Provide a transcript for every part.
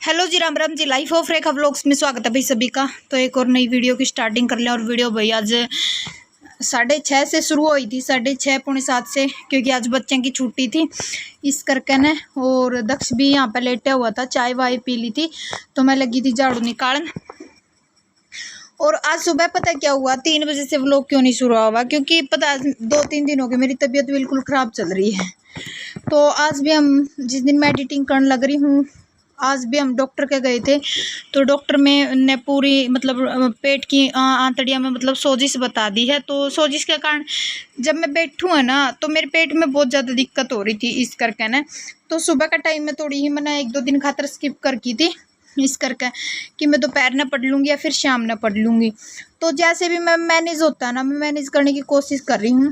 Hello जी, राम राम जी। Life of Rekha vlogs में स्वागत है भाई सभी का। तो एक और नई वीडियो की स्टार्टिंग कर लें। और वीडियो भाई आज 6:30 से शुरू हुई थी, 6:30 पौने 7 से, क्योंकि आज बच्चों की छुट्टी थी इस करके न। और दक्ष भी यहाँ पे लेटा हुआ था, चाय वाय पी ली थी, तो मैं लगी थी झाड़ू निकालन। और आज सुबह पता क्या हुआ, 3 बजे से व्लॉग क्यों नहीं शुरू हुआ, क्योंकि पता 2-3 दिन हो गए मेरी तबीयत बिल्कुल ख़राब चल रही है। तो आज भी हम जिस दिन मैं एडिटिंग करने लग रही हूँ, आज भी हम डॉक्टर के गए थे। तो डॉक्टर में ने पूरी मतलब पेट की आंतड़ियाँ में मतलब सोजिश बता दी है। तो सोजिश के कारण जब मैं बैठूँ है ना, तो मेरे पेट में बहुत ज़्यादा दिक्कत हो रही थी इस करके ना। तो सुबह का टाइम में थोड़ी ही मैंने 1-2 दिन खातर स्किप कर की थी इस करके कि मैं दोपहर न पढ़ लूँगी या फिर शाम न पढ़ लूँगी। तो जैसे भी मैं मैनेज होता है ना, मैं मैनेज करने की कोशिश कर रही हूँ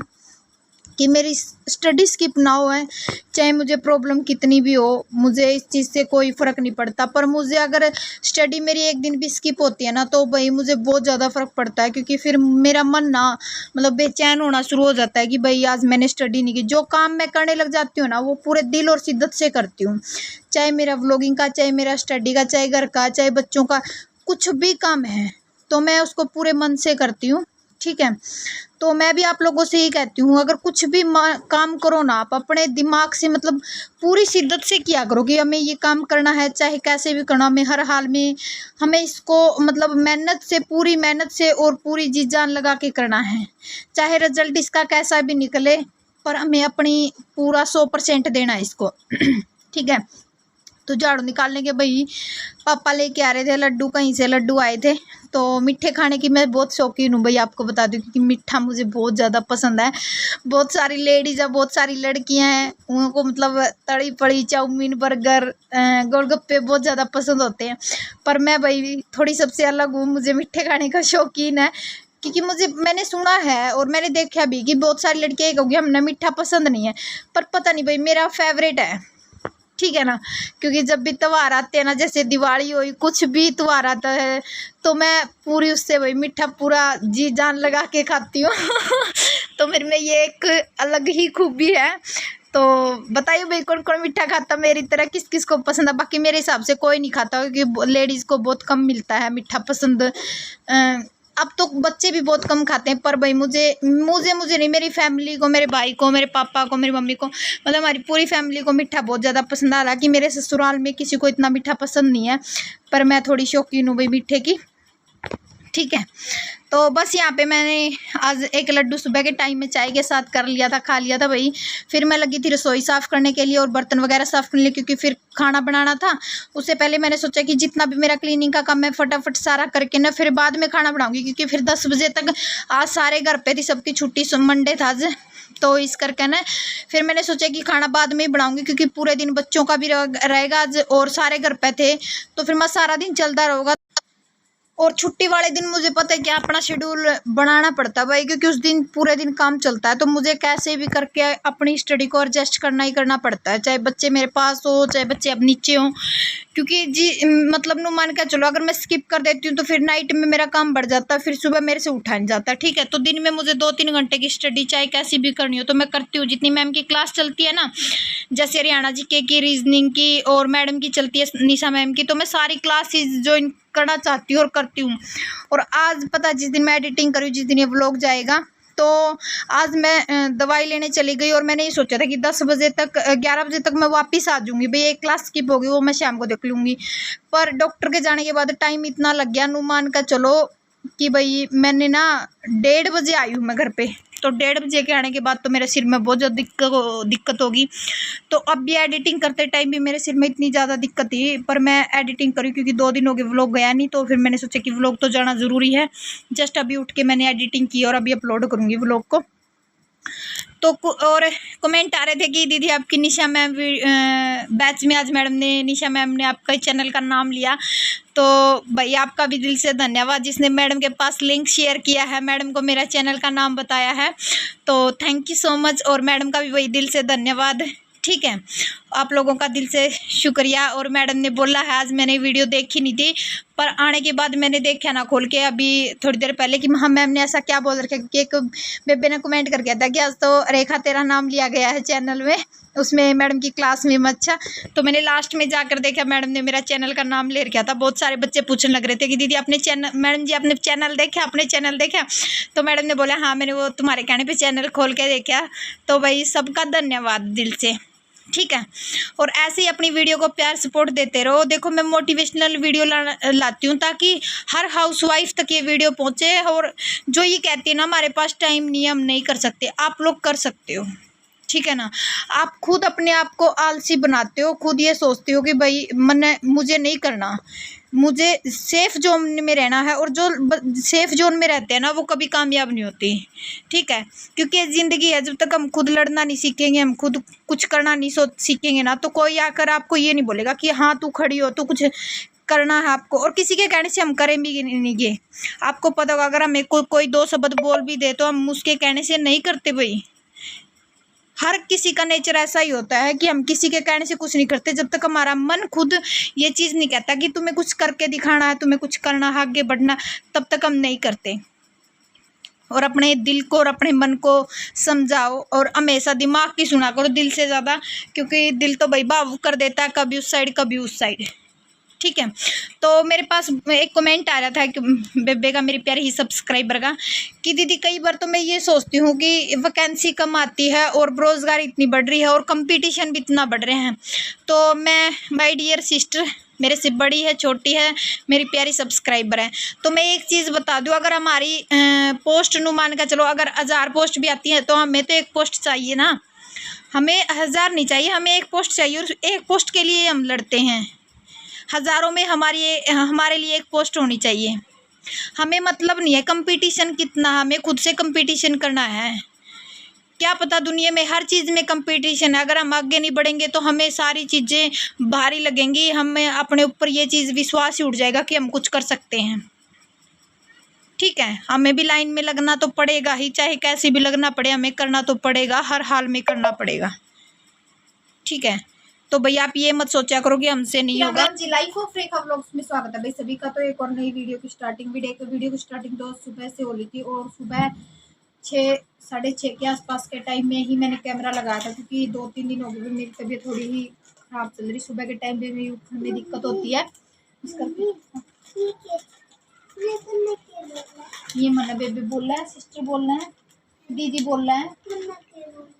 कि मेरी स्टडी स्किप ना हो है। चाहे मुझे प्रॉब्लम कितनी भी हो, मुझे इस चीज़ से कोई फ़र्क नहीं पड़ता। पर मुझे अगर स्टडी मेरी एक दिन भी स्किप होती है ना, तो भाई मुझे बहुत ज़्यादा फ़र्क पड़ता है, क्योंकि फिर मेरा मन ना मतलब बेचैन होना शुरू हो जाता है कि भाई आज मैंने स्टडी नहीं की। जो काम मैं करने लग जाती हूँ ना, वो पूरे दिल और शिद्दत से करती हूँ। चाहे मेरा व्लॉगिंग का, चाहे मेरा स्टडी का, चाहे घर का, चाहे बच्चों का, कुछ भी काम है तो मैं उसको पूरे मन से करती हूँ। ठीक है, तो मैं भी आप लोगों से ही कहती हूँ, अगर कुछ भी काम करो ना, आप अपने दिमाग से मतलब पूरी शिद्दत से किया करो कि हमें ये काम करना है, चाहे कैसे भी करना, हमें हर हाल में हमें इसको मतलब मेहनत से, पूरी मेहनत से और पूरी जी जान लगा के करना है। चाहे रिजल्ट इसका कैसा भी निकले, पर हमें अपनी पूरा 100% देना है इसको। ठीक है, तो झाड़ू निकालने के भाई पापा लेके आ रहे थे लड्डू, कहीं से लड्डू आए थे। तो मीठे खाने की मैं बहुत शौकीन हूँ भाई, आपको बता दूँ, क्योंकि मीठा मुझे बहुत ज़्यादा पसंद है। बहुत सारी लेडीज है, बहुत सारी लड़कियां हैं, उनको मतलब तली पड़ी चाउमीन, बर्गर, गोलगप्पे बहुत ज़्यादा पसंद होते हैं। पर मैं भाई थोड़ी सबसे अलग हूँ, मुझे मीठे खाने का शौकीन है। क्योंकि मैंने सुना है और मैंने देखा भी कि बहुत सारी लड़कियाँ एक होगी हमें मीठा पसंद नहीं है, पर पता नहीं भाई मेरा फेवरेट है। ठीक है ना, क्योंकि जब भी त्योहार आते हैं ना, जैसे दिवाली हो, कुछ भी त्योहार आता है, तो मैं पूरी उससे वही मीठा पूरा जी जान लगा के खाती हूँ। तो मेरे में ये एक अलग ही खूबी है। तो बताइए भाई कौन कौन मीठा खाता मेरी तरह, किस किस को पसंद है। बाकी मेरे हिसाब से कोई नहीं खाता, क्योंकि लेडीज़ को बहुत कम मिलता है मीठा पसंद। अब तो बच्चे भी बहुत कम खाते हैं, पर भाई मुझे मुझे मुझे नहीं, मेरी फैमिली को, मेरे भाई को, मेरे पापा को, मेरी मम्मी को, मतलब हमारी पूरी फैमिली को मीठा बहुत ज़्यादा पसंद है। हालांकि मेरे ससुराल में किसी को इतना मीठा पसंद नहीं है, पर मैं थोड़ी शौकीन हूँ भाई मीठे की। ठीक है, तो बस यहाँ पे मैंने आज एक लड्डू सुबह के टाइम में चाय के साथ कर लिया था, खा लिया था भाई। फिर मैं लगी थी रसोई साफ़ करने के लिए और बर्तन वगैरह साफ़ करने के लिए, क्योंकि फिर खाना बनाना था। उससे पहले मैंने सोचा कि जितना भी मेरा क्लीनिंग का काम है फटाफट सारा करके ना फिर बाद में खाना बनाऊंगी, क्योंकि फिर 10 बजे तक आज सारे घर पे थी, सबकी छुट्टी, मंडे था आज। तो इस करके ना फिर मैंने सोचा कि खाना बाद में ही बनाऊंगी, क्योंकि पूरे दिन बच्चों का भी रहेगा आज और सारे घर पे थे, तो फिर मैं सारा दिन चलता रहेगा। और छुट्टी वाले दिन मुझे पता है कि अपना शेड्यूल बनाना पड़ता है भाई, क्योंकि उस दिन पूरे दिन काम चलता है, तो मुझे कैसे भी करके अपनी स्टडी को एडजस्ट करना ही करना पड़ता है, चाहे बच्चे मेरे पास हो, चाहे बच्चे अब नीचे हों। क्योंकि जी मतलब नु मान के चलो, अगर मैं स्किप कर देती हूँ तो फिर नाइट में मेरा काम बढ़ जाता है, फिर सुबह मेरे से उठा नहीं जाता। ठीक है, तो दिन में मुझे 2-3 घंटे की स्टडी चाहे कैसी भी करनी हो तो मैं करती हूँ। जितनी मैम की क्लास चलती है ना, जैसे हरियाणा जीके की, रीजनिंग की, और मैडम की चलती है निशा मैम की, तो मैं सारी क्लासेस ज्वाइन करना चाहती हूँ और करती हूँ। और आज पता, जिस दिन मैं एडिटिंग करूँ, जिस दिन ये व्लॉग जाएगा, तो आज मैं दवाई लेने चली गई और मैंने ये सोचा था कि 10 बजे तक, 11 बजे तक मैं वापस आ जाऊँगी भाई, एक क्लास स्किप होगी वो मैं शाम को देख लूँगी। पर डॉक्टर के जाने के बाद टाइम इतना लग गया, अनुमान का चलो कि भाई मैंने ना 1:30 बजे आई हूँ मैं घर पे। तो 1:30 बजे के आने के बाद तो मेरे सिर में बहुत ज़्यादा दिक्कत होगी। तो अब भी एडिटिंग करते टाइम भी मेरे सिर में इतनी ज़्यादा दिक्कत थी, पर मैं एडिटिंग करी, क्योंकि 2 दिन हो गए व्लॉग गया नहीं, तो फिर मैंने सोचा कि व्लॉग तो जाना ज़रूरी है। जस्ट अभी उठ के मैंने एडिटिंग की और अभी अपलोड करूँगी व्लॉग को। तो और कमेंट आ रहे थे कि दीदी आपकी निशा मैम बैच में आज मैडम ने, निशा मैम ने आपका चैनल का नाम लिया। तो भाई आपका भी दिल से धन्यवाद, जिसने मैडम के पास लिंक शेयर किया है, मैडम को मेरा चैनल का नाम बताया है, तो थैंक यू सो मच। और मैडम का भी वही दिल से धन्यवाद। ठीक है, आप लोगों का दिल से शुक्रिया। और मैडम ने बोला है, आज मैंने वीडियो देखी नहीं थी, पर आने के बाद मैंने देखा ना खोल के अभी थोड़ी देर पहले कि हाँ मैम ने ऐसा क्या बोल रखा, कि एक बेबे ने कमेंट कर गया था कि आज तो रेखा तेरा नाम लिया गया है चैनल में। उसमें मैडम की क्लास में। अच्छा, तो मैंने लास्ट में जाकर देखा, मैडम ने मेरा चैनल का नाम ले रखा था। बहुत सारे बच्चे पूछने लग रहे थे कि दीदी आपने चैनल, मैडम जी आपने चैनल देखा, आपने चैनल देखा। तो मैडम ने बोला हाँ मैंने वो तुम्हारे कहने पे चैनल खोल के देखा। तो भाई सबका धन्यवाद दिल से, ठीक है। और ऐसे ही अपनी वीडियो को प्यार सपोर्ट देते रहो। देखो मैं मोटिवेशनल वीडियो लाती हूँ ताकि हर हाउसवाइफ तक ये वीडियो पहुँचे। और जो ये कहती है ना हमारे पास टाइम नहीं है, हम नहीं कर सकते, आप लोग कर सकते हो, ठीक है ना। आप खुद अपने आप को आलसी बनाते हो, खुद ये सोचते हो कि भाई मुझे नहीं करना, मुझे सेफ़ जोन में रहना है। और जो सेफ़ जोन में रहते हैं ना वो कभी कामयाब नहीं होती, ठीक है। क्योंकि ज़िंदगी है, जब तक हम खुद लड़ना नहीं सीखेंगे, हम खुद कुछ करना नहीं सीखेंगे ना, तो कोई आकर आपको ये नहीं बोलेगा कि हाँ तू खड़ी हो, तू कुछ करना है आपको। और किसी के कहने से हम करें भी नहीं। ये आपको पता होगा, अगर हमें कोई दो शब्द बोल भी दे तो हम उसके कहने से नहीं करते। भाई हर किसी का नेचर ऐसा ही होता है कि हम किसी के कहने से कुछ नहीं करते। जब तक हमारा मन खुद ये चीज़ नहीं कहता कि तुम्हें कुछ करके दिखाना है, तुम्हें कुछ करना है, आगे बढ़ना, तब तक हम नहीं करते। और अपने दिल को और अपने मन को समझाओ, और हमेशा दिमाग की सुना करो दिल से ज़्यादा, क्योंकि दिल तो भाई भावुक कर देता है, कभी उस साइड कभी उस साइड, ठीक है। तो मेरे पास एक कमेंट आ रहा था कि बेबे का, मेरी प्यारी ही सब्सक्राइबर का, कि दीदी कई बार तो मैं ये सोचती हूँ कि वैकेंसी कम आती है और बेरोज़गारी इतनी बढ़ रही है और कंपटीशन भी इतना बढ़ रहे हैं। तो मैं, माय डियर सिस्टर, मेरे से बड़ी है छोटी है, मेरी प्यारी सब्सक्राइबर है, तो मैं एक चीज़ बता दूँ, अगर हमारी पोस्ट नु मान का चलो, अगर 1000 पोस्ट भी आती है तो हमें तो एक पोस्ट चाहिए ना, हमें 1000 नहीं चाहिए, हमें एक पोस्ट चाहिए। और एक पोस्ट के लिए हम लड़ते हैं, हज़ारों में हमारे लिए एक पोस्ट होनी चाहिए। हमें मतलब नहीं है कंपटीशन कितना, हमें खुद से कंपटीशन करना है। क्या पता दुनिया में हर चीज़ में कंपटीशन है, अगर हम आगे नहीं बढ़ेंगे तो हमें सारी चीज़ें भारी लगेंगी, हमें अपने ऊपर ये चीज़ विश्वास ही उठ जाएगा कि हम कुछ कर सकते हैं, ठीक है। हमें भी लाइन में लगना तो पड़ेगा ही, चाहे कैसे भी लगना पड़े, हमें करना तो पड़ेगा, हर हाल में करना पड़ेगा, ठीक है। तो भैया आप ये मत सोचा करो कि हमसे नहीं होगा जी। लाइफ ऑफ रेखा व्लॉग्स में स्वागत है भाई सभी का। तो एक और नई वीडियो की स्टार्टिंग, वीडियो की स्टार्टिंग तो सुबह से हो रही थी, और सुबह 6 साढ़े 6 के आसपास के टाइम में ही मैंने कैमरा लगाया था, क्योंकि 2-3 दिन हो गए मेरी तबीयत थोड़ी ही खराब चल रही। सुबह के टाइम पे मेरी उठने में दिक्कत होती है, इस करके ये मना बेबी बोल रहा है, सिस्टर बोल रहा है, दीदी बोल रहा है,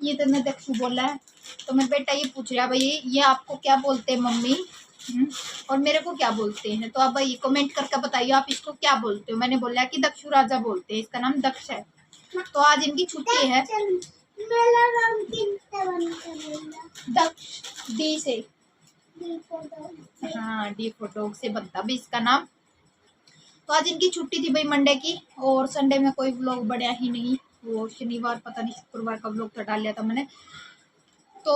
ये तो मैं दक्षु बोल रहा है। तो मैं बेटा ये पूछ रहा भाई ये आपको क्या बोलते हैं मम्मी, और मेरे को क्या बोलते हैं, तो आप भाई कमेंट करके बताइए आप इसको क्या बोलते हो। मैंने बोला कि दक्षु राजा बोलते हैं, इसका नाम दक्ष है। तो आज इनकी छुट्टी है, दक्ष डी से, हाँ डी फोटो से बनता भी इसका नाम। तो आज इनकी छुट्टी थी भाई मंडे की, और संडे में कोई व्लॉग बढ़िया ही नहीं, वो शनिवार पता नहीं शुक्रवार का व्लॉग तो डाल लिया था मैंने। तो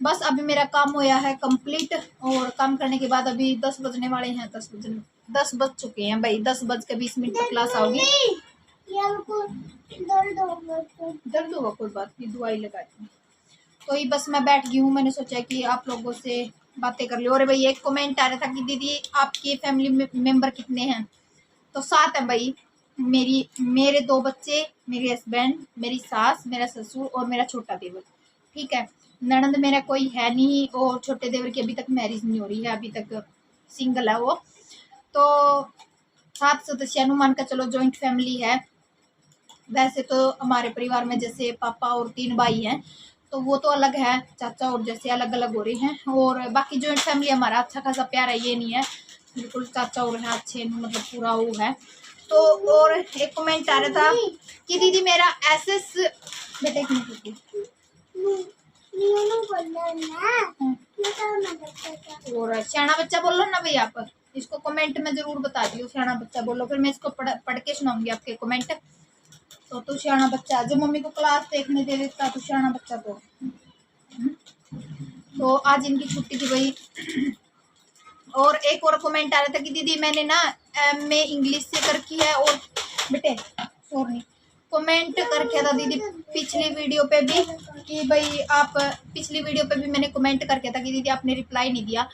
बस अभी मेरा काम होया है कंप्लीट, और काम करने के बाद अभी 10 बजने वाले हैं, 10 बज चुके हैं भाई, 10:20 तक क्लास आओगी। दर्द होगा कोई बात नहीं, दवाई लगाती हूँ। तो ही बस मैं बैठ गई हूँ, मैंने सोचा कि आप लोगों से बातें कर लो। और भाई एक कमेंट आ रहा था कि दीदी आपके फैमिली मेंबर कितने हैं, तो 7 हैं भाई। मेरे 2 बच्चे, मेरे हस्बैंड, मेरी सास, मेरा ससुर और मेरा छोटा देवर, ठीक है। ननंद मेरा कोई है नहीं, और छोटे देवर की अभी तक मैरिज नहीं हो रही है, अभी तक सिंगल है वो। तो 7 सदस्य अनुमान का चलो जॉइंट फैमिली है। वैसे तो हमारे परिवार में जैसे पापा और 3 भाई हैं, तो वो तो अलग है, चाचा और जैसे अलग अलग हो रहे हैं। और बाकी जॉइंट फैमिली हमारा अच्छा खासा प्यार है, ये नहीं है बिल्कुल चाचा और है अच्छे, मतलब पूरा वो है। तो और एक कमेंट आ रहा था कि दीदी मेरा एसएस बेटा और सियाना बच्चा बोलो ना भाई, आप इसको कमेंट में जरूर बता दियो सियाना बच्चा बोलो, फिर मैं इसको पढ़ के सुनाऊंगी आपके कमेंट। तो तू सियाना बच्चा, जो मम्मी को क्लास देखने दे देता तू सियाना बच्चा। तो आज इनकी छुट्टी थी भाई। और एक और कमेंट आ रहा था कि दीदी मैंने ना MA इंग्लिश से करकी है, और बेटे सॉरी कमेंट करके था दीदी पिछली वीडियो पे भी कि भाई आप, पिछली वीडियो पे भी मैंने कमेंट करके था कि दीदी आपने रिप्लाई नहीं दिया।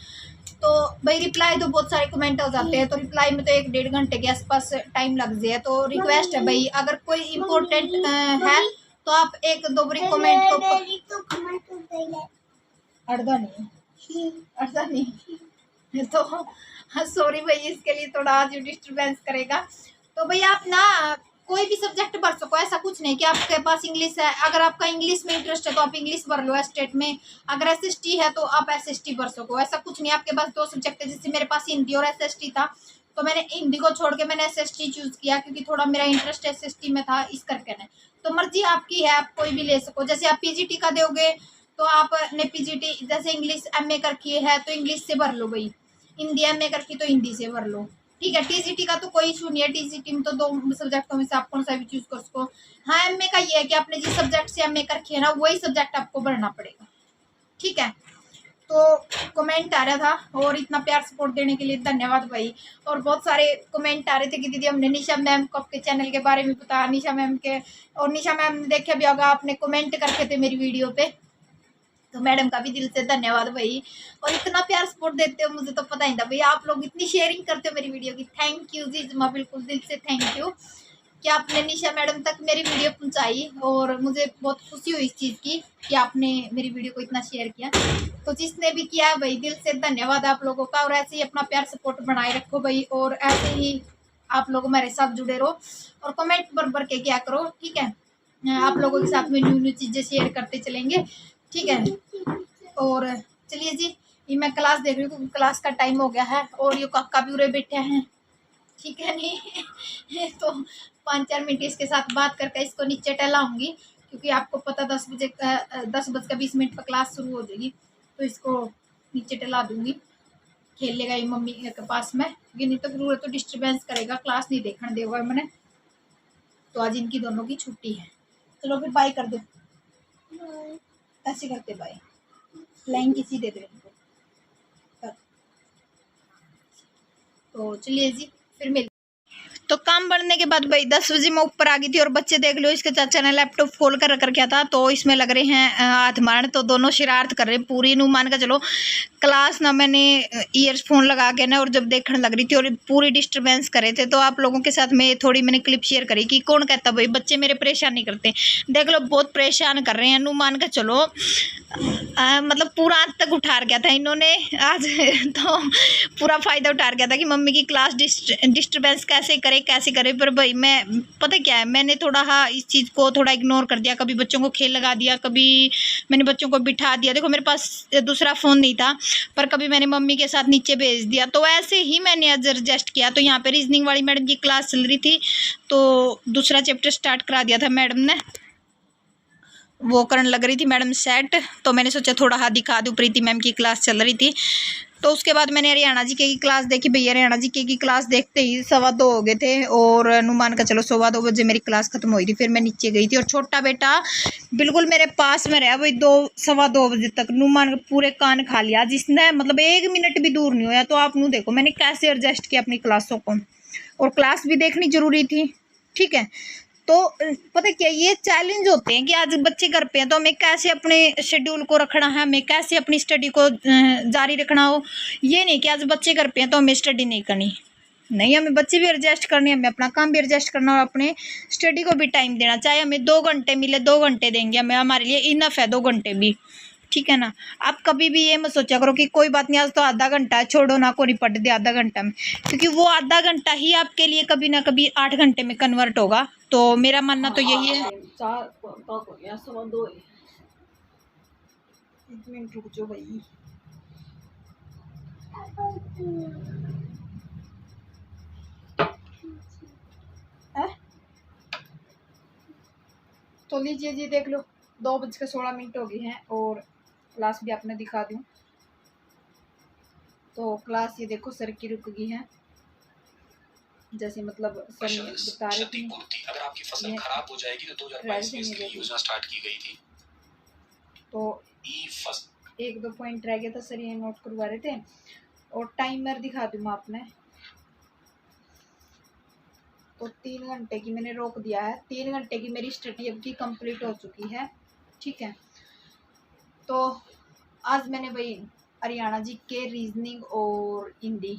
तो भाई रिप्लाई तो बहुत सारे कमेंट हो जाते हैं, तो रिप्लाई में तो 1-1.5 घंटे के आसपास टाइम लग जाए। तो रिक्वेस्ट है भाई, अगर कोई इम्पोर्टेंट है तो आप एक दो बारी कमेंट को अर्धा नहीं, अर्धा नहीं तो हाँ सॉरी भाई, इसके लिए थोड़ा आज डिस्टर्बेंस करेगा। तो भाई आप ना कोई भी सब्जेक्ट भर सको, ऐसा कुछ नहीं कि आपके पास इंग्लिश है, अगर आपका इंग्लिश में इंटरेस्ट है तो आप इंग्लिश भर लो स्टेट में, अगर एसएसटी है तो आप एसएसटी भर सको, ऐसा कुछ नहीं। आपके पास दो सब्जेक्ट है, जैसे मेरे पास हिंदी और एसएसटी था, तो मैंने हिंदी को छोड़ के मैंने एसएसटी चूज किया क्योंकि थोड़ा मेरा इंटरेस्ट एसएसटी में था, इस करके ने। तो मर्जी आपकी है, आप कोई भी ले सको। जैसे आप पीजीटी का दोगे तो आपने पीजीटी जैसे इंग्लिश एमए करके है तो इंग्लिश से भर लो भाई, हिंदी एमए करके तो हिंदी से भर लो, ठीक है। टीजीटी का तो कोई इशू नहीं है, टीजीटी में तो दो सब्जेक्टों में से आप कौन सा भी चूज कर सको। हाँ एमए का ये है कि आपने जिस सब्जेक्ट से एमए करके है ना वही सब्जेक्ट आपको भरना पड़ेगा, ठीक है। तो कमेंट आ रहा था और इतना प्यार सपोर्ट देने के लिए धन्यवाद भाई। और बहुत सारे कमेंट आ रहे थे कि दीदी हमने निशा मैम को आपके चैनल के बारे में पता, निशा मैम के, और निशा मैम ने देखा भी होगा, आपने कमेंट करके थे मेरी वीडियो पे, तो मैडम का भी दिल से धन्यवाद भाई। और इतना प्यार सपोर्ट देते हो, मुझे तो पता ही था भाई, आप लोग इतनी शेयरिंग करते हो मेरी वीडियो की, थैंक यू जी, बिल्कुल दिल से थैंक यू कि आपने निशा मैडम तक मेरी वीडियो पहुंचाई। और मुझे बहुत खुशी हुई इस चीज़ की कि आपने मेरी वीडियो को इतना शेयर किया। तो जिसने भी किया भाई दिल से धन्यवाद आप लोगों का, और ऐसे ही अपना प्यार सपोर्ट बनाए रखो भाई, और ऐसे ही आप लोग हमारे साथ जुड़े रहो और कमेंट भर भर के क्या करो, ठीक है। आप लोगों के साथ में न्यू न्यू चीज़ें शेयर करते चलेंगे, ठीक है। और चलिए जी, ये मैं क्लास देख रही हूँ, क्लास का टाइम हो गया है और ये काका भी उरे बैठे हैं, ठीक है नहीं तो 5-4 मिनट इसके साथ बात करके इसको नीचे टहलाऊंगी, क्योंकि आपको पता 10 बज के 20 मिनट पर क्लास शुरू हो जाएगी, तो इसको नीचे टहला दूंगी, खेल लेगा ये मम्मी के पास में, क्योंकि नहीं तो फिर तो डिस्टर्बेंस करेगा, क्लास नहीं देखने देगा मैंने। तो आज इनकी दोनों की छुट्टी है, चलो फिर बाय कर दो, ऐसे करते बाय, लाइन किसी दे दो इनको। तो चलिए जी फिर मिल। तो काम बढ़ने के बाद भाई 10 बजे मैं ऊपर आ गई थी, और बच्चे देख लो इसके चाचा ने लैपटॉप खोल कर रख रखा था, तो इसमें लग रहे हैं हाथ मारने, तो दोनों शरारत कर रहे हैं पूरी। नू मान का चलो क्लास ना मैंने ईयरफोन लगा के ना, और जब देखने लग रही थी और पूरी डिस्टर्बेंस कर रहे थे, तो आप लोगों के साथ में थोड़ी मैंने क्लिप शेयर करी कि कौन कहता भाई बच्चे मेरे परेशान नहीं करते, देख लो बहुत परेशान कर रहे हैं। नू मान का चलो मतलब पूरा आज तक उठा गया था इन्होंने आज तो पूरा फ़ायदा उठा गया था कि मम्मी की क्लास डिस्टर्बेंस कैसे करे। पर भाई मैं पता क्या है, मैंने थोड़ा हाँ इस चीज़ को थोड़ा इग्नोर कर दिया, कभी बच्चों को खेल लगा दिया, कभी मैंने बच्चों को बिठा दिया, देखो मेरे पास दूसरा फ़ोन नहीं था, पर कभी मैंने मम्मी के साथ नीचे भेज दिया, तो ऐसे ही मैंने आज एडजस्ट किया। तो यहाँ पे रीजनिंग वाली मैडम की क्लास चल रही थी, तो दूसरा चैप्टर स्टार्ट करा दिया था मैडम ने, वो करने लग रही थी मैडम सेट, तो मैंने सोचा थोड़ा हाँ दिखा दूँ, प्रीति मैम की क्लास चल रही थी। तो उसके बाद मैंने हरियाणा जी के की क्लास देखी भैया, हरियाणा जी के की क्लास देखते ही 2:15 हो गए थे, और अनुमान का चलो 2:15 बजे मेरी क्लास खत्म हुई थी, फिर मैं नीचे गई थी, और छोटा बेटा बिल्कुल मेरे पास में रहा भाई 2-2:15 बजे तक, नुमान पूरे कान खा लिया, जिसने मतलब 1 मिनट भी दूर नहीं हुआ। तो आप नू देखो मैंने कैसे एडजस्ट किया अपनी क्लासों को, और क्लास भी देखनी जरूरी थी, ठीक है। तो पता क्या ये चैलेंज होते हैं कि आज बच्चे घर पे हैं, तो हमें कैसे अपने शेड्यूल को रखना है, हमें कैसे अपनी स्टडी को जारी रखना हो। ये नहीं कि आज बच्चे घर पे हैं तो हमें स्टडी नहीं करनी, नहीं, हमें बच्चे भी एडजस्ट करने, हमें अपना काम भी एडजस्ट करना, और अपने स्टडी को भी टाइम देना, चाहे हमें 2 घंटे मिले 2 घंटे देंगे, हमें हमारे लिए इनफ है 2 घंटे भी, ठीक है ना। आप कभी भी ये मत सोचा करो कि कोई बात नहीं आज तो आधा घंटा है, छोड़ो ना, को नहीं पढ़ दे आधा घंटा में, क्योंकि वो आधा घंटा ही आपके लिए कभी ना कभी 8 घंटे में कन्वर्ट होगा। तो मेरा मानना तो यही है। 1 मिनट रुक जाओ भाई, तो लीजिए जी देख लो 2:16 हो गई हैं, और क्लास भी आपने दिखा दूँ, तो क्लास ये देखो सर की रुक गई है, जैसे मतलब सर बता रहे थे अगर आपकी फसल खराब हो जाएगी तो 2022 में योजना स्टार्ट की गई थी, तो 1-2 पॉइंट रह गया था, सर ये नोट करवा रहे थे। और टाइमर दिखा दूँ मैं आपने, तो 3 घंटे की मैंने रोक दिया है, 3 घंटे की मेरी स्टडी अब की कंप्लीट हो चुकी है, ठीक है। तो आज मैंने भाई हरियाणा जी के रीजनिंग और हिंदी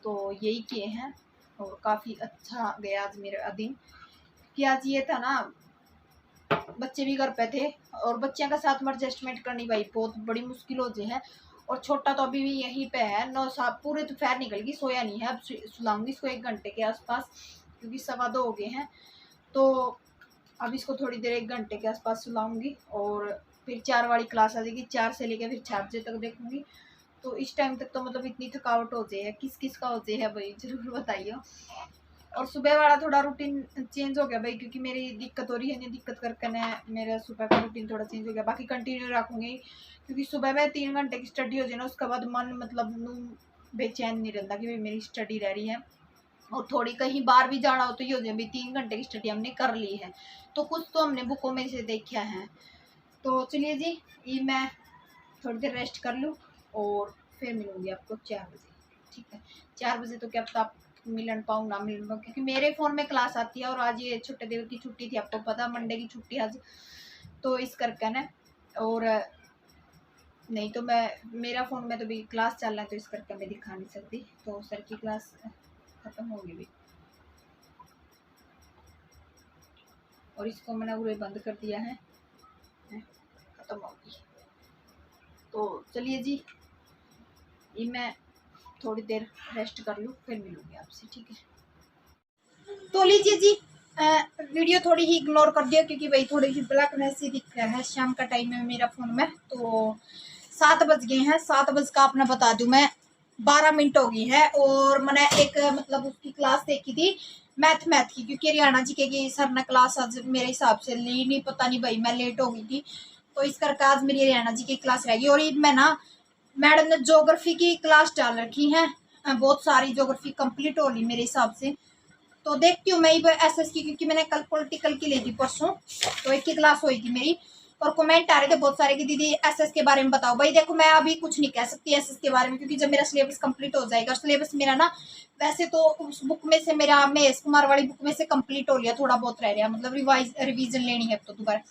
तो यही किए हैं, और काफ़ी अच्छा गया आज मेरा दिन, कि आज ये था ना बच्चे भी घर पे थे और बच्चियों का साथ में एडजस्टमेंट करनी भाई बहुत बड़ी मुश्किल हो जाए है। और छोटा तो अभी भी यहीं पे है, 9 पूरे दोपहर निकल गई, सोया नहीं है। अब सुलाऊंगी इसको 1 घंटे के आसपास, क्योंकि 2:15 हो गए हैं। तो अब इसको थोड़ी देर 1 घंटे के आसपास सुलाऊंगी और फिर 4 वाली क्लास आ जाएगी। 4 से लेकर फिर 6 बजे तक देखूंगी। तो इस टाइम तक तो मतलब इतनी थकावट हो जाए है, किस किस का हो जाए है भाई जरूर बताइए। और सुबह वाला थोड़ा रूटीन चेंज हो गया भाई, क्योंकि मेरी दिक्कत हो रही है, नहीं दिक्कत करके मेरा सुबह का रूटीन थोड़ा चेंज हो गया। बाकी कंटिन्यू रखूंगी, क्योंकि सुबह में 3 घंटे की स्टडी हो जाए ना, उसके बाद मन मतलब बेचैन नहीं रहता कि भाई मेरी स्टडी रह रही है। और थोड़ी कहीं बाहर भी जाना हो तो ये हो जाए भाई 3 घंटे की स्टडी हमने कर ली है, तो कुछ तो हमने बुकों में से देखा है। तो चलिए जी, ये मैं थोड़ी देर रेस्ट कर लूँ और फिर मिलूंगी आपको 4 बजे, ठीक है। 4 बजे तो क्या पता आप मिलन पाऊँ ना मिलन पाऊँ, क्योंकि मेरे फ़ोन में क्लास आती है। और आज ये छोटे देव की छुट्टी थी, आपको पता मंडे की छुट्टी आज, तो इस करके ना। और नहीं तो मैं मेरा फ़ोन में तो भी क्लास चल रहा है, तो इस करके मैं दिखा नहीं सकती। तो सर की क्लास ख़त्म होगी भी, और इसको मैंने पूरे बंद कर दिया है, ख़त्म होगी। तो चलिए जी, ये मैं थोड़ी देर रेस्ट कर लूँ, फिर मिलूँगी आपसे, ठीक है। तो लीजिए जी, वीडियो थोड़ी ही इग्नोर कर दिया, क्योंकि भाई थोड़ी ही ब्लैकनेस ही दिख रहा है। शाम का टाइम है मेरा फ़ोन में। तो 7 बज गए हैं। 7 बज का अपना बता दूं मैं, 12 मिनट हो गई है। और मैंने एक मतलब उसकी क्लास देखी थी मैथ की, क्योंकि हरियाणा जी के सर ने क्लास आज मेरे हिसाब से ली नहीं, पता नहीं भाई, मैं लेट हो गई थी। तो इस करके आज मेरी हरियाणा जी की क्लास रहेगी। और ये मैं ना, मैडम ने ज्योग्राफी की क्लास डाल रखी है, बहुत सारी ज्योग्राफी कंप्लीट हो रही मेरे हिसाब से। तो देखती हूँ मैं एसएस की, क्योंकि मैंने कल पॉलिटिकल की ली थी परसों, तो एक ही क्लास हुई थी मेरी। और कमेंट आ रहे थे बहुत सारे कि दीदी एसएस के बारे में बताओ। भाई देखो, मैं अभी कुछ नहीं कह सकती एसएस के बारे में, क्योंकि जब मेरा सिलेबस कंप्लीट हो जाएगा। सिलेबस मेरा ना वैसे तो उस बुक में से, मेरा महेश कुमार वाली बुक में से कंप्लीट हो लिया, थोड़ा बहुत रह गया, मतलब रिवीजन लेनी है तो दोबारा।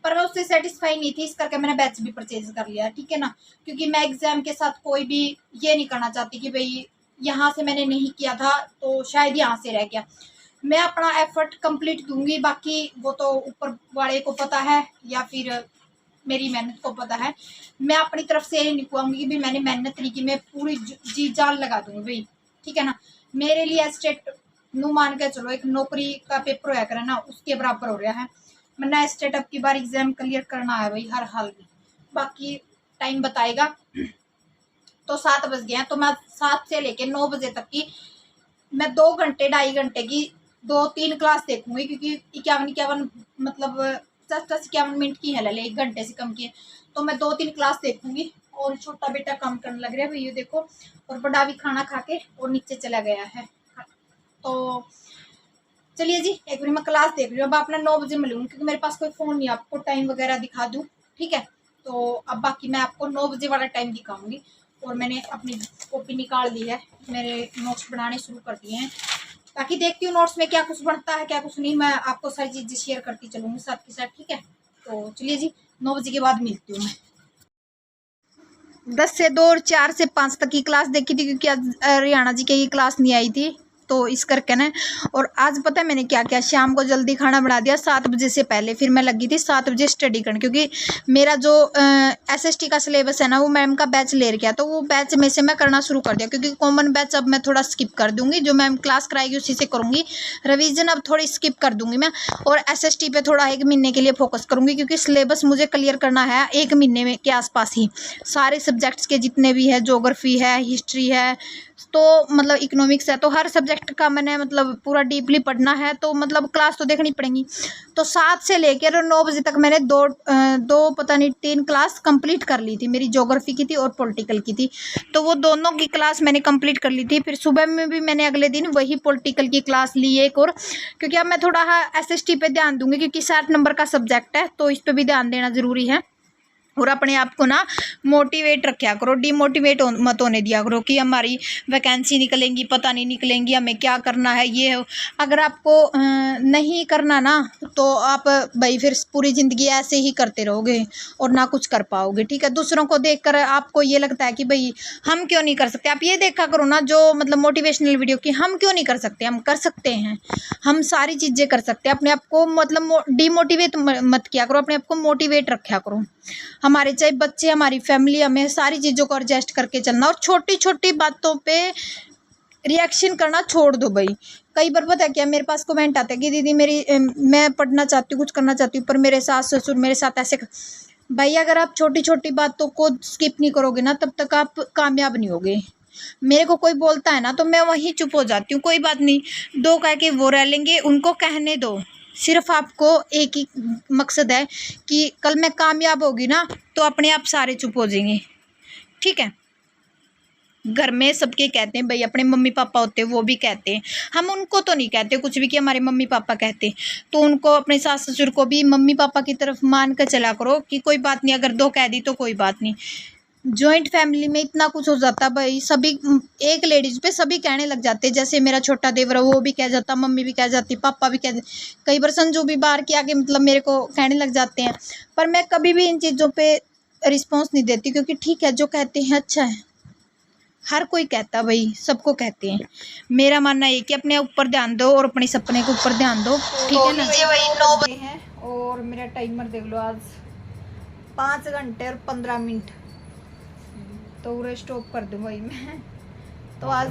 पर मैं उससे सेटिस्फाई नहीं थी, इस करके मैंने बैच भी परचेज कर लिया, ठीक है ना। क्योंकि मैं एग्जाम के साथ कोई भी ये नहीं करना चाहती कि भाई यहाँ से मैंने नहीं किया था तो शायद यहाँ से रह गया। मैं अपना एफर्ट कंप्लीट दूंगी, बाकी वो तो ऊपर वाले को पता है या फिर मेरी मेहनत को पता है। मैं अपनी तरफ से नहीं कहूँगी कि भाई मैंने मेहनत नहीं की, मैं पूरी जी जान लगा दूंगी भाई, ठीक है ना। मेरे लिए स्टेट नू मान के चलो, एक नौकरी का पेपर होया करे ना, उसके बराबर हो रहा है। मैंने स्टेट अप की बार एग्जाम क्लियर करना है भाई, हर हाल में, बाकी टाइम बताएगा। तो 7 बज गए हैं, तो मैं 7 से लेके 9 बजे तक की मैं 2 घंटे 2.5 घंटे की 2-3 क्लास देखूंगी, क्योंकि 51 मतलब 51 मिनट की है, ले 1 घंटे से कम की है। तो मैं 2-3 क्लास देखूंगी। और छोटा बेटा काम करने लग रहा है भैया देखो, और बड़ा भी खाना खा के और नीचे चला गया है। तो चलिए जी, एक बार मैं क्लास देख रही हूँ। अब अपना 9 बजे मिलूंगी, क्योंकि मेरे पास कोई फ़ोन नहीं, आपको टाइम वगैरह दिखा दूँ, ठीक है। तो अब बाकी मैं आपको 9 बजे वाला टाइम दिखाऊंगी। और मैंने अपनी कॉपी निकाल ली है, मेरे नोट्स बनाने शुरू कर दिए हैं। बाकी देखती हूँ नोट्स में क्या कुछ बनता है क्या कुछ नहीं, मैं आपको सारी चीज़ें शेयर करती चलूँगी साथ के साथ, ठीक है। तो चलिए जी, 9 बजे के बाद मिलती हूँ मैं। 10 से 2 और 4 से 5 तक की क्लास देखी थी, क्योंकि आज हरियाणा जी की क्लास नहीं आई थी, तो इस करके ना। और आज पता है मैंने क्या किया, शाम को जल्दी खाना बना दिया 7 बजे से पहले, फिर मैं लगी थी 7 बजे स्टडी करने, क्योंकि मेरा जो एसएसटी का सिलेबस है ना, वो मैम का बैच ले रखा है। तो वो बैच में से मैं करना शुरू कर दिया, क्योंकि कॉमन बैच अब मैं थोड़ा स्किप कर दूंगी, जो मैम क्लास कराएगी उसी से करूँगी। रिवीजन अब थोड़ी स्किप कर दूंगी मैं, और एसएसटी पे थोड़ा 1 महीने के लिए फोकस करूँगी, क्योंकि सिलेबस मुझे क्लियर करना है 1 महीने में के आसपास ही, सारे सब्जेक्ट्स के जितने भी है, ज्योग्राफी है, हिस्ट्री है, तो मतलब इकोनॉमिक्स है, तो हर सब्जेक्ट का मैंने मतलब पूरा डीपली पढ़ना है, तो मतलब क्लास तो देखनी पड़ेगी। तो 7 से लेकर 9 बजे तक मैंने दो पता नहीं 3 क्लास कंप्लीट कर ली थी, मेरी ज्योग्राफी की थी और पॉलिटिकल की थी। तो वो दोनों की क्लास मैंने कंप्लीट कर ली थी। फिर सुबह में भी मैंने अगले दिन वही पॉलिटिकल की क्लास ली एक और, क्योंकि अब मैं थोड़ा एसएसटी पे ध्यान दूंगी, क्योंकि 60 नंबर का सब्जेक्ट है, तो इस पर भी ध्यान देना ज़रूरी है। और अपने आप को ना मोटिवेट रखा करो, डिमोटिवेट मत होने दिया करो कि हमारी वैकेंसी निकलेंगी, पता नहीं निकलेंगी, हमें क्या करना है। ये अगर आपको नहीं करना ना तो आप भाई फिर पूरी ज़िंदगी ऐसे ही करते रहोगे और ना कुछ कर पाओगे। ठीक है, दूसरों को देखकर आपको ये लगता है कि भाई हम क्यों नहीं कर सकते। आप ये देखा करो ना जो मतलब मोटिवेशनल वीडियो की, हम क्यों नहीं कर सकते, हम कर सकते हैं, हम सारी चीज़ें कर सकते हैं। अपने आप को मतलब डिमोटिवेट मत किया करो, अपने आप को मोटिवेट रखा करो। हमारे चाहे बच्चे, हमारी फैमिली, हमें सारी चीज़ों को एडजस्ट करके चलना और छोटी छोटी बातों पे रिएक्शन करना छोड़ दो भाई। कई बार पता है क्या, मेरे पास कमेंट आते हैं कि दीदी मैं पढ़ना चाहती हूँ, कुछ करना चाहती हूँ, पर मेरे सास ससुर मेरे साथ ऐसे भाई अगर आप छोटी छोटी बातों को स्किप नहीं करोगे ना तब तक आप कामयाब नहीं होगे। मेरे को कोई बोलता है ना तो मैं वहीं चुप हो जाती हूँ, कोई बात नहीं, दो कह के वो रह लेंगे, उनको कहने दो। सिर्फ आपको एक ही मकसद है कि कल मैं कामयाब होगी ना तो अपने आप सारे चुप हो जाएंगे। ठीक है, घर में सबके कहते हैं भाई, अपने मम्मी पापा होते हैं वो भी कहते हैं, हम उनको तो नहीं कहते कुछ भी कि हमारे मम्मी पापा कहते, तो उनको अपने सास ससुर को भी मम्मी पापा की तरफ मान कर चला करो कि कोई बात नहीं, अगर दो कह दी तो कोई बात नहीं। जॉइंट फैमिली में इतना कुछ हो जाता भाई, सभी एक लेडीज पे सभी कहने लग जाते। जैसे मेरा छोटा देवर है वो भी कह जाता, मम्मी भी कह जाती, पापा भी कह जाते, कई बार संजू भी बाहर के आके मतलब मेरे को कहने लग जाते हैं। पर मैं कभी भी इन चीज़ों पे रिस्पॉन्स नहीं देती क्योंकि ठीक है, जो कहते हैं अच्छा है, हर कोई कहता भाई, सबको कहते हैं। मेरा मानना है कि अपने ऊपर ध्यान दो और अपने सपने के ऊपर ध्यान दो। ठीक है ना, वही 9 बजे हैं और मेरा टाइमर देख लो, आज 5 घंटे और 15 मिनट तो पूरा स्टॉप कर दूँ भाई मैं। तो आज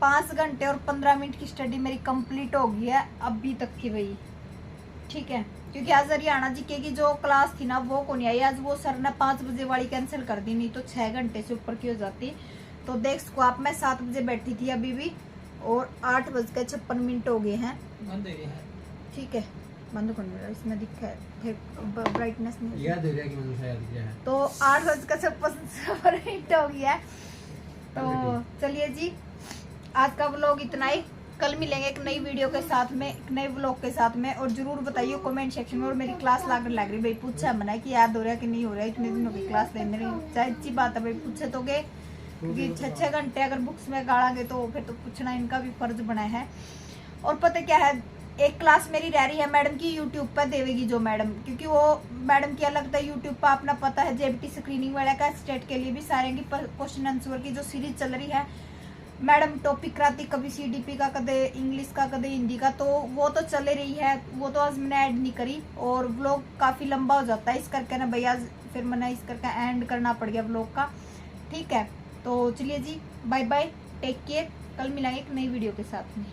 5 घंटे और 15 मिनट की स्टडी मेरी कंप्लीट हो गई है अभी तक की भाई। ठीक है, क्योंकि आज हरियाणा जीके की जो क्लास थी ना वो को नहीं आई, आज वो सर ने 5 बजे वाली कैंसिल कर दी, नहीं तो 6 घंटे से ऊपर की हो जाती। तो देख सको आप, मैं 7 बजे बैठी थी अभी भी और 8:56 हो गए हैं। ठीक है, बंद कर मेरा, इसमें दिखा है फिर ब्राइटनेस नहीं याद हो रहा कि मैंने शायद किया है। तो 8:56 हो गया है। तो चलिए जी, आज का व्लॉग इतना ही। कल मिलेंगे एक नई वीडियो के साथ में, एक नए व्लॉग के साथ में। और जरूर बताइए कमेंट सेक्शन में। और मेरी क्लास लग रही भाई, पूछा मना कि याद हो रहा है कि नहीं हो रहा है, इतने दिनों की क्लास लेने रही। चाहे अच्छी बात है भाई, पूछे तो गए, क्योंकि 6 घंटे अगर बुक्स में गाड़ांगे तो फिर तो पूछना इनका भी फर्ज बना है। और पता क्या है, एक क्लास मेरी रह रही है मैडम की, यूट्यूब पर देवेगी जो मैडम, क्योंकि वो मैडम क्या लगता है यूट्यूब पर अपना पता है जेबीटी स्क्रीनिंग वाला का, स्टेट के लिए भी सारे की क्वेश्चन आंसर की जो सीरीज चल रही है, मैडम टॉपिक कराती, कभी सीडीपी का, कदे इंग्लिश का, कदे हिंदी का, तो वो तो चल रही है, वो तो आज मैंने ऐड नहीं करी और व्लॉग काफ़ी लंबा हो जाता है इस करके ना भैया, फिर मैंने इस करके एंड करना पड़ गया व्लॉग का। ठीक है, तो चलिए जी, बाय बाय, टेक केयर, कल मिलाएंगे एक नई वीडियो के साथ में।